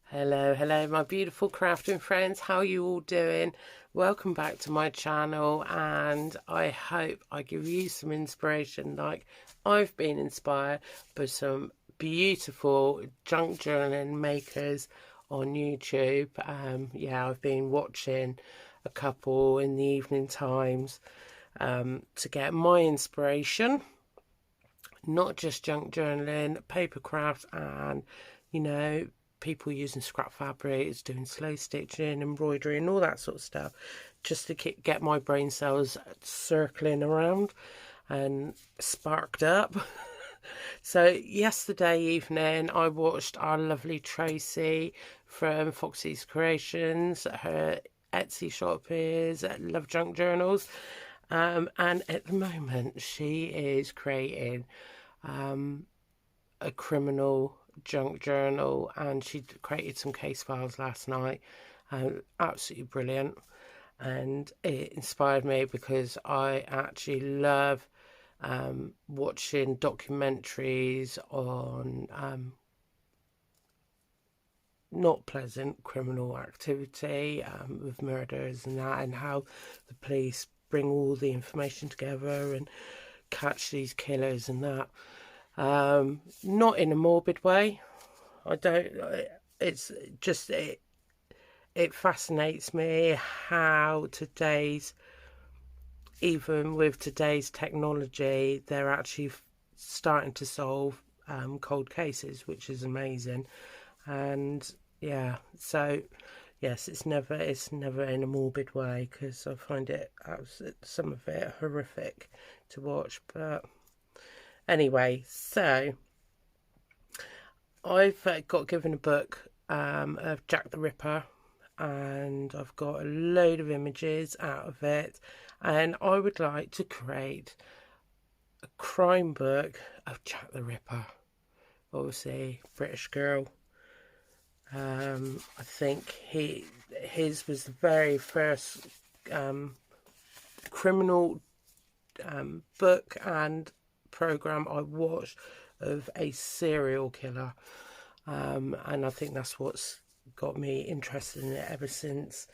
Hello, my beautiful crafting friends. How are you all doing? Welcome back to my channel, and I hope I give you some inspiration like I've been inspired by some beautiful junk journaling makers on YouTube. Yeah, I've been watching a couple in the evening times to get my inspiration. Not just junk journaling, paper crafts, and people using scrap fabrics, doing slow stitching, embroidery, and all that sort of stuff, just to get my brain cells circling around and sparked up. So yesterday evening, I watched our lovely Tracy from Foxy's Creations. Her Etsy shop is Love Junk Journals. And at the moment, she is creating a criminal junk journal, and she created some case files last night. Absolutely brilliant, and it inspired me because I actually love watching documentaries on not pleasant criminal activity with murders and that, and how the police bring all the information together and catch these killers and that. Not in a morbid way. I don't. It's just it fascinates me how even with today's technology, they're actually starting to solve cold cases, which is amazing. And yeah, so yes, it's never in a morbid way, because I find some of it horrific to watch. But anyway, so I've got given a book of Jack the Ripper, and I've got a load of images out of it, and I would like to create a crime book of Jack the Ripper. Obviously, British girl. I think his was the very first criminal book and program I watched of a serial killer, and I think that's what's got me interested in it ever since.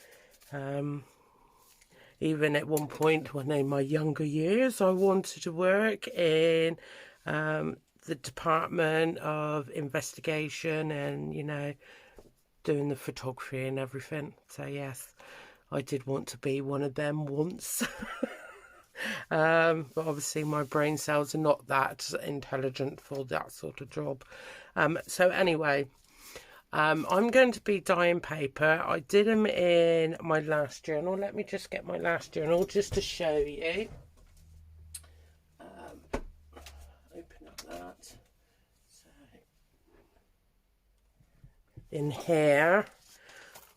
Even at one point, when in my younger years, I wanted to work in the Department of Investigation, and doing the photography and everything. So yes, I did want to be one of them once. But obviously my brain cells are not that intelligent for that sort of job. So anyway, I'm going to be dyeing paper. I did them in my last journal. Let me just get my last journal just to show you. Open up that. So in here,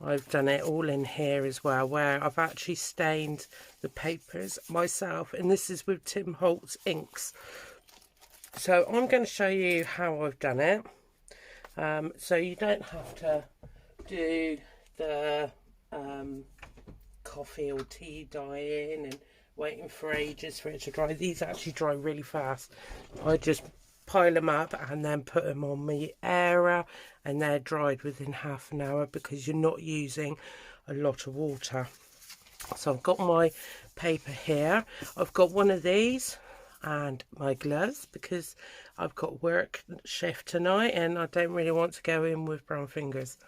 I've done it all in here as well, where I've actually stained the papers myself, and this is with Tim Holtz inks. So I'm going to show you how I've done it. So you don't have to do the coffee or tea dyeing and waiting for ages for it to dry. These actually dry really fast. I just pile them up and then put them on my airer, and they're dried within half an hour because you're not using a lot of water. So I've got my paper here. I've got one of these and my gloves because I've got work shift tonight and I don't really want to go in with brown fingers.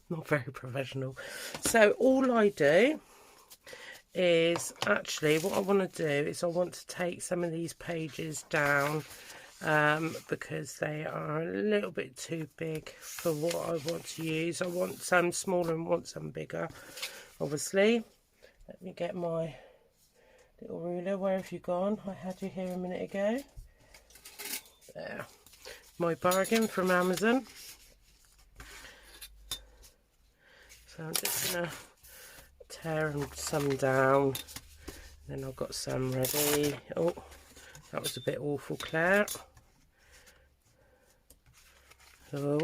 Not very professional. So all I do is, actually what I want to do is I want to take some of these pages down because they are a little bit too big for what I want to use. I want some smaller and want some bigger, obviously. Let me get my little ruler. Where have you gone? I had you here a minute ago. There. My bargain from Amazon. So I'm just going to tear some down. Then I've got some ready. Oh, that was a bit awful, Claire. Oh,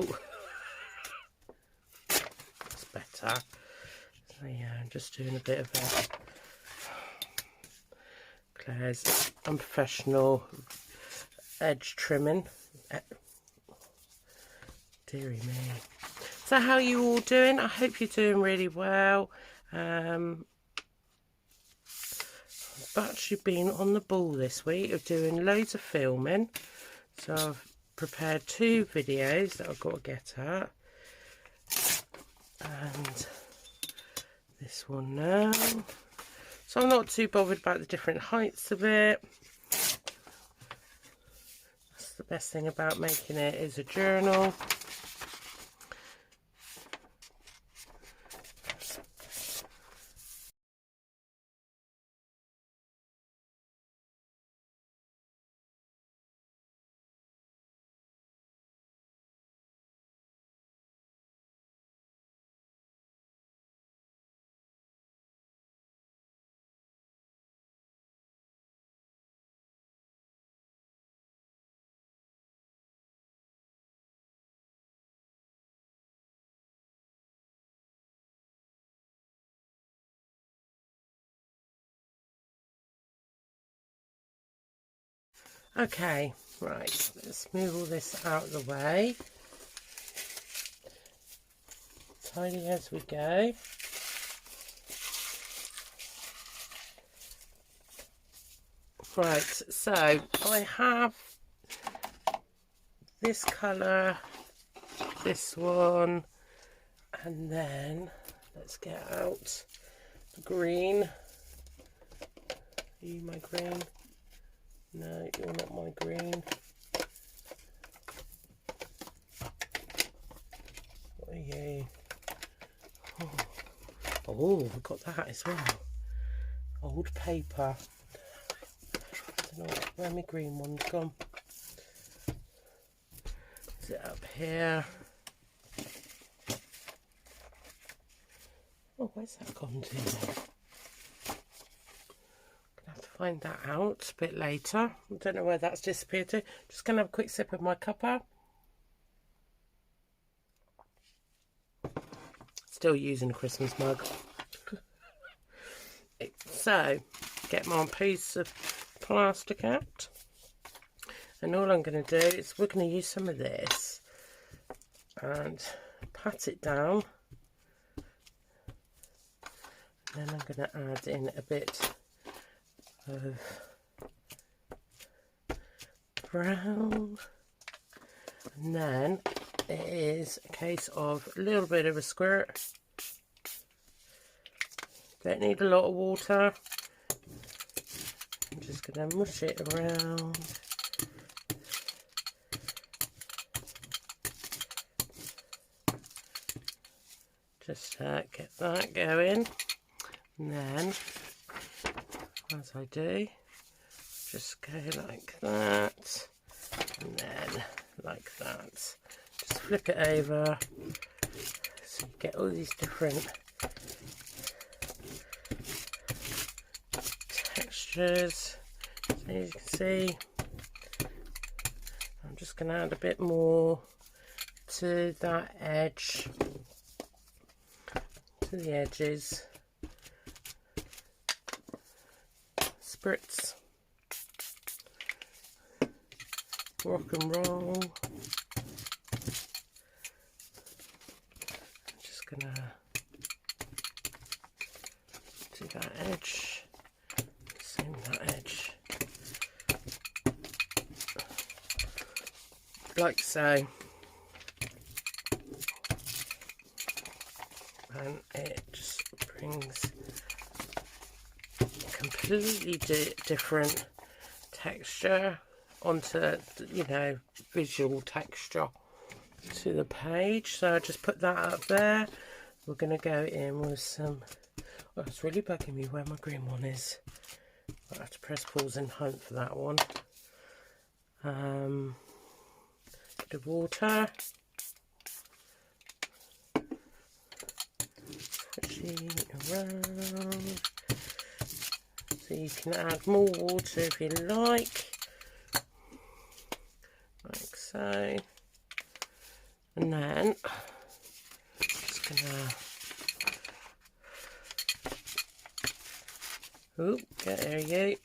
that's better. So yeah, I'm just doing a bit of Claire's unprofessional edge trimming. Deary me. So how are you all doing? I hope you're doing really well. I've actually been on the ball this week of doing loads of filming. So I've prepared 2 videos that I've got to get at. And this one now. So I'm not too bothered about the different heights of it. That's the best thing about making it, is a journal. Okay, right, let's move all this out of the way. Tidy as we go. Right, so I have this colour, this one, and then let's get out the green. Are you my green? No, you're not my green. What are you? Oh, we've got that as well. Old paper. I don't know where my green one's gone. Is it up here? Oh, where's that gone to then? Find that out a bit later. I don't know where that's disappeared to. Just gonna have a quick sip of my cuppa. Still using a Christmas mug. So, get my piece of plastic out, and all I'm going to do is we're going to use some of this and pat it down, and then I'm going to add in a bit of brown, and then it is a case of a little bit of a squirt. Don't need a lot of water. I'm just going to mush it around. Just get that going, and then as I do, just go like that, and then like that. Just flip it over so you get all these different textures. So as you can see, I'm just going to add a bit more to that edge, to the edges. Spritz, rock and roll. I'm just gonna do that edge, same that edge, like so, and it just brings completely different texture onto, you know, visual texture to the page. So I just put that up there. We're going to go in with some, oh, it's really bugging me where my green one is. I have to press pause and hunt for that one. Bit of water, switching around. So you can add more water if you like so. And then just gonna get there you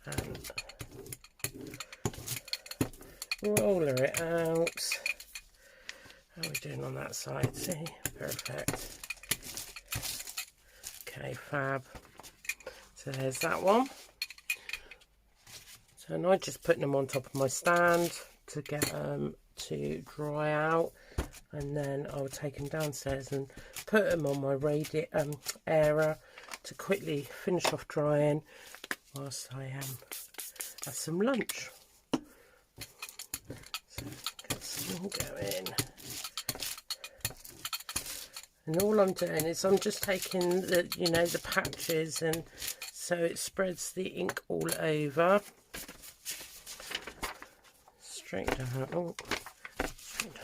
and roller it out. helps. How are we doing on that side? See? Perfect. Okay, fab. So there's that one. So now I'm just putting them on top of my stand to get them to dry out, and then I'll take them downstairs and put them on my airer to quickly finish off drying whilst I have some lunch. So get some all going. And all I'm doing is I'm just taking the, you know, the patches, and so it spreads the ink all over. Straight down. Oh, straight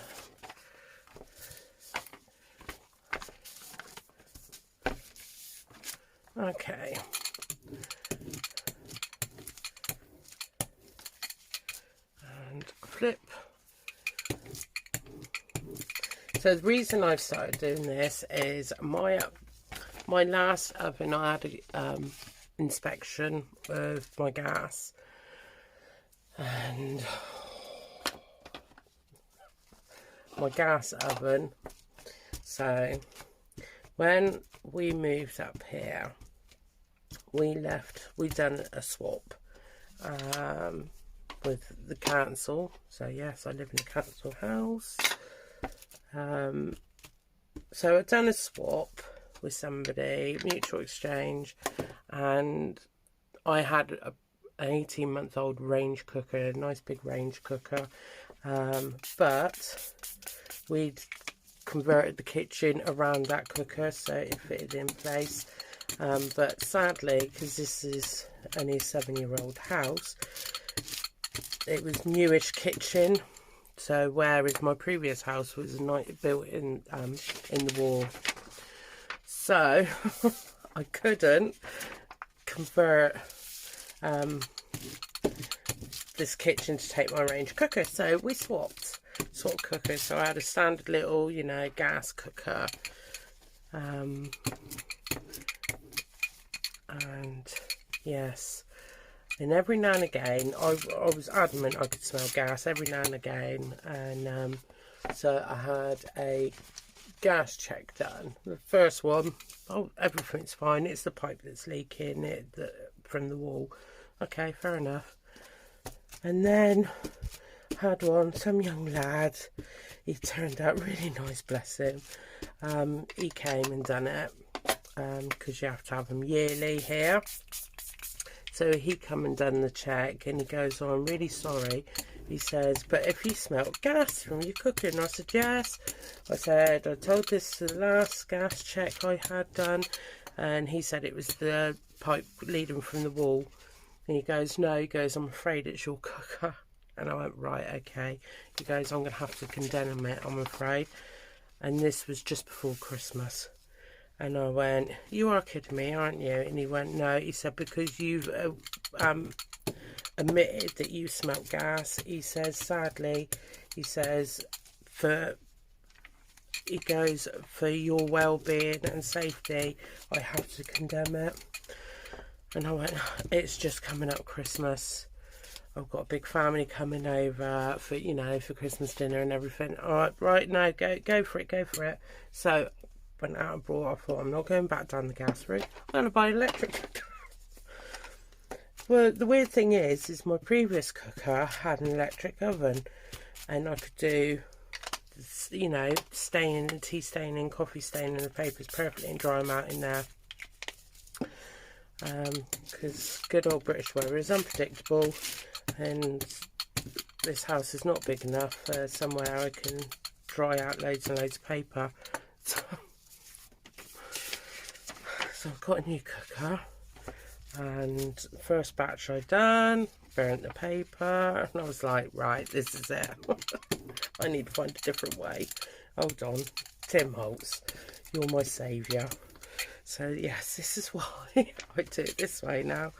down. Okay. And flip. So the reason I've started doing this is my last oven, I had a inspection of my gas, and my gas oven. So when we moved up here, we done a swap with the council. So yes, I live in a council house. So I've done a swap with somebody, mutual exchange, and I had an 18-month-old range cooker, a nice big range cooker, but we'd converted the kitchen around that cooker so it fitted in place, but sadly, because this is only a 7-year-old house, it was newish kitchen. So whereas my previous house was built in the wall, so I couldn't convert this kitchen to take my range cooker. So we swapped cookers. So I had a standard little, you know, gas cooker, and yes. And every now and again, I was adamant I could smell gas every now and again, and so I had a gas check done. The first one, oh, everything's fine. It's the pipe that's leaking from the wall. Okay, fair enough. And then had some young lad. He turned out really nice, bless him. He came and done it because you have to have them yearly here. So he come and done the check, and he goes, oh, I'm really sorry. He says, but if you smelt gas from your cooking. And I said, yes. I said, I told this to the last gas check I had done, and he said it was the pipe leading from the wall. And he goes, no, he goes, I'm afraid it's your cooker. And I went, right, okay. He goes, I'm going to have to condemn it, I'm afraid. And this was just before Christmas. And I went, you are kidding me, aren't you? And he went, no. He said, because you've admitted that you smelt gas. He says, sadly, he says, for your well-being and safety, I have to condemn it. And I went, it's just coming up Christmas. I've got a big family coming over for, you know, for Christmas dinner and everything. All right, no, go for it. So went out and brought. I thought, I'm not going back down the gas route. I'm going to buy an electric. Well, the weird thing is my previous cooker had an electric oven, and I could do, you know, staining, tea staining, coffee staining the papers perfectly and dry them out in there. Because good old British weather is unpredictable, and this house is not big enough for somewhere I can dry out loads and loads of paper. So I've got a new cooker, and the first batch I done, burnt the paper, and I was like, right, this is it. I need to find a different way. Hold on, Tim Holtz, you're my saviour. So yes, this is why I do it this way now.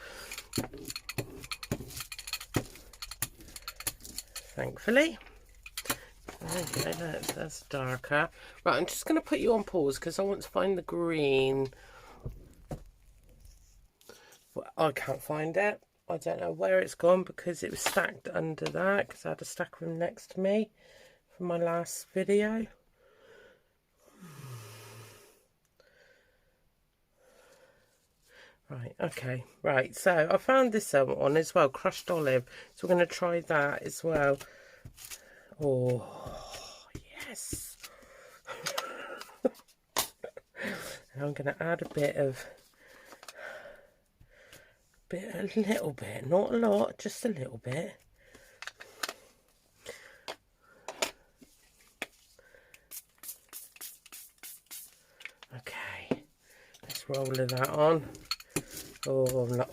Thankfully. Okay, that's darker. Right, I'm just going to put you on pause because I want to find the green. Well, I can't find it. I don't know where it's gone because it was stacked under that, because I had a stack of them next to me. for my last video. Right, okay, right, so I found this one as well, crushed olive, so we're going to try that as well. Oh, yes. And I'm going to add a little bit, not a lot, just a little bit. Okay, let's roll that on. Oh, no.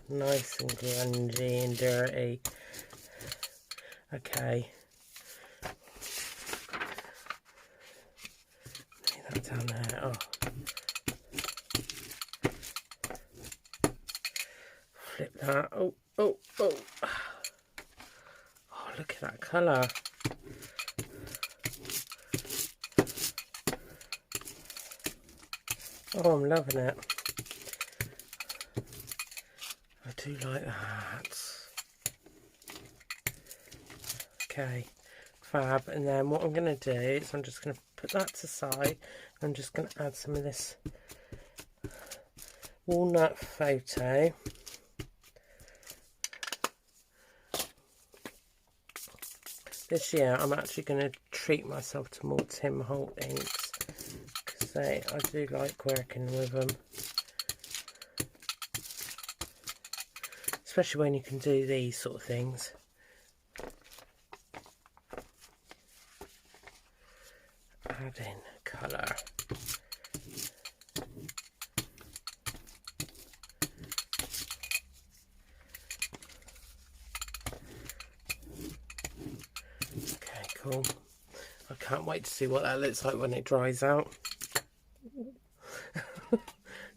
Nice and grungy and dirty. Okay. Lay that down there. Oh. Flip that. Oh, oh, oh. Oh, look at that colour. Oh, I'm loving it. I do like that. Okay, fab. And then what I'm going to do is I'm just going to put that to the side. I'm just going to add some of this walnut photo. This year I'm actually going to treat myself to more Tim Holt inks, because I do like working with them. Especially when you can do these sort of things. Add in colour. Okay, cool. I can't wait to see what that looks like when it dries out.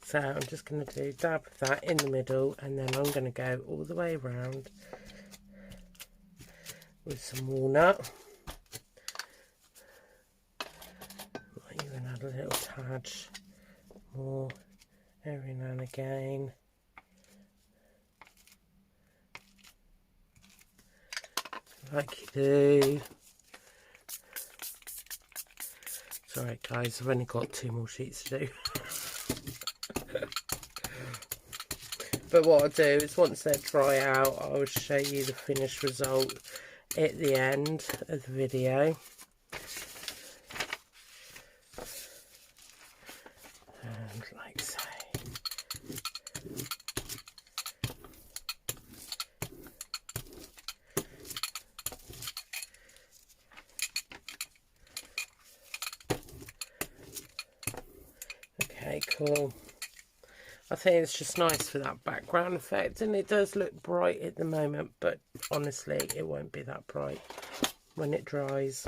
So I'm just going to do a dab of that in the middle, and then I'm going to go all the way around with some walnut. Might even add a little touch more every now and again. Like you do. Sorry guys, I've only got 2 more sheets to do. But what I'll do is once they're dry out, I will show you the finished result at the end of the video. And like so. Okay, cool. I think it's just nice for that background effect, and it does look bright at the moment, but honestly it won't be that bright when it dries.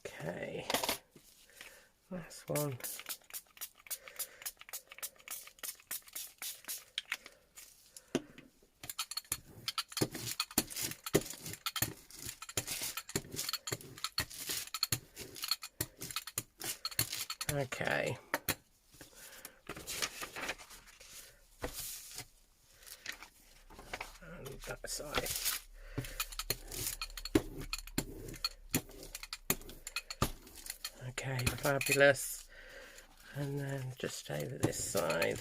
Okay, last one. Okay. And that side. Okay, fabulous. And then just over this side.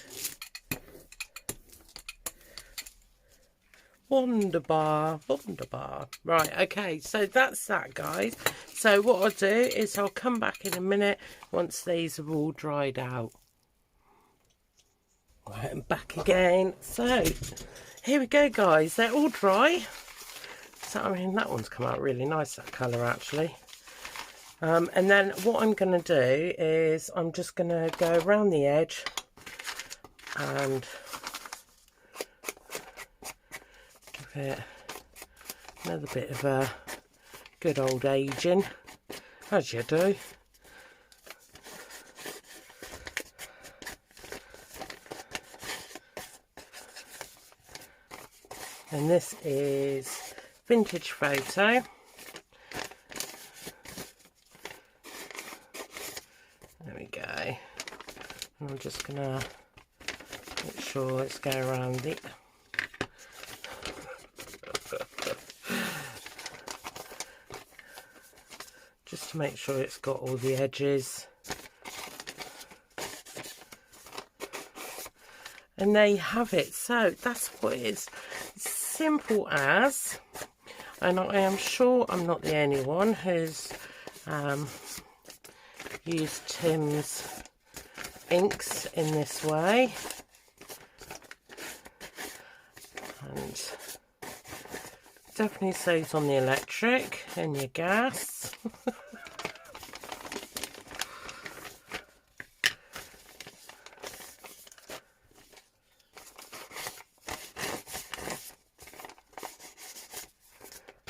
Wunderbar, wunderbar. Right, okay, so that's that, guys. So what I'll do is I'll come back in a minute once these are all dried out. Right, I'm back again. So here we go, guys. They're all dry. So I mean, that one's come out really nice, that colour actually. And then what I'm going to do is I'm just going to go around the edge and give it another bit of a good old aging, as you do. And this is Vintage Photo. There we go. And I'm just gonna make sure it's going around the just to make sure it's got all the edges. And there you have it. So that's what it's simple as. And I am sure I'm not the only one who's used Tim's inks in this way. And definitely saves on the electric and your gas.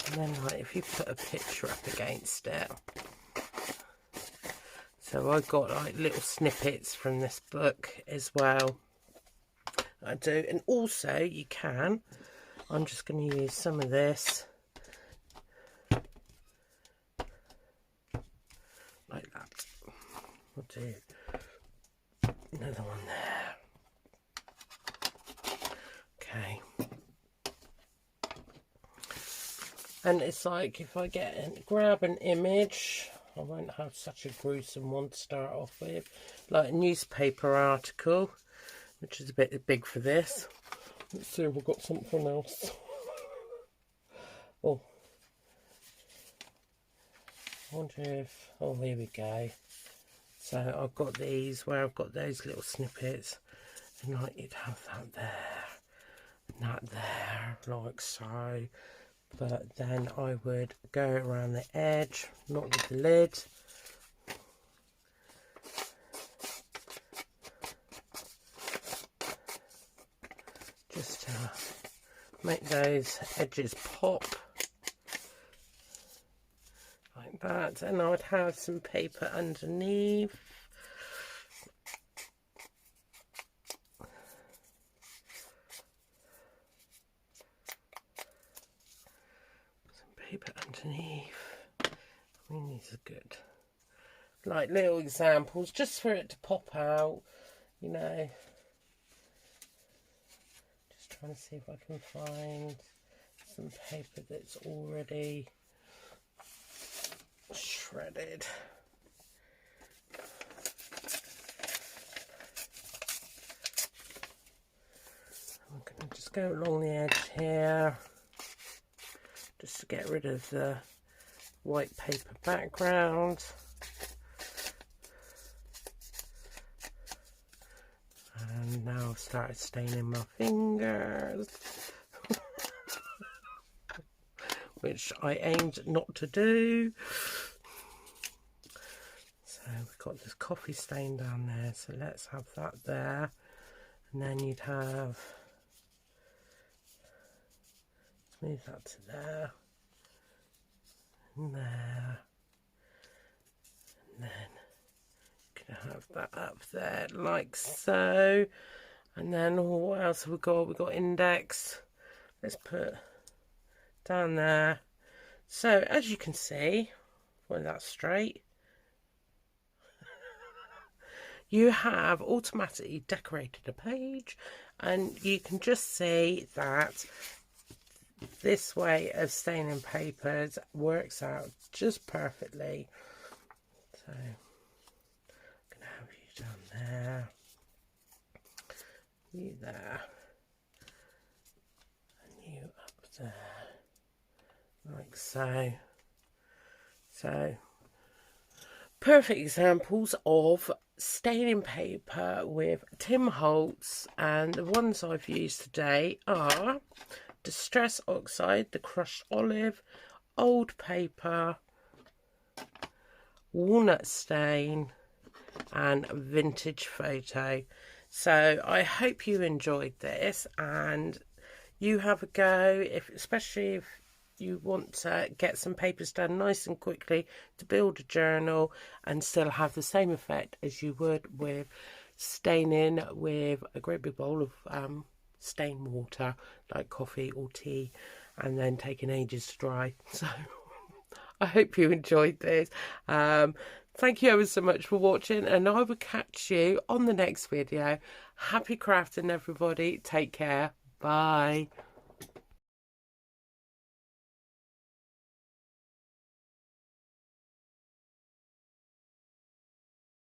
And then, like, if you put a picture up against it. So I got like little snippets from this book as well. I do, and also you can. I'm just going to use some of this, like that. I'll do another one there. Okay. And it's like, if I grab an image, I won't have such a gruesome one to start off with. Like a newspaper article, which is a bit big for this. Let's see if we've got something else. Oh. I wonder if... Oh, here we go. So I've got these where I've got those little snippets. And like, you'd have that there. And that there, like so. But then I would go around the edge, not with the lid. Just to make those edges pop. Like that. And I would have some paper underneath. Paper underneath. I mean, these are good. Like little examples, just for it to pop out, you know. Just trying to see if I can find some paper that's already shredded. I'm going to just go along the edge here. Just to get rid of the white paper background. And now I've started staining my fingers. Which I aimed not to do. So we've got this coffee stain down there, so let's have that there. And then you'd have... Move that to there, and there, and then you can have that up there like so. And then what else have we got? We've got index. Let's put down there. So as you can see, when that's straight, you have automatically decorated a page, and you can just see that this way of staining papers works out just perfectly. So I'm going to have you down there, you there, and you up there, like so. So perfect examples of staining paper with Tim Holtz, and the ones I've used today are Distress Oxide, the Crushed Olive, Old Paper, Walnut Stain, and Vintage Photo. So I hope you enjoyed this, and you have a go, especially if you want to get some papers done nice and quickly to build a journal and still have the same effect as you would with staining with a great big bowl of stain water like coffee or tea, and then taking ages to dry. So I hope you enjoyed this. Thank you ever so much for watching, and I will catch you on the next video. Happy crafting, everybody. Take care. Bye.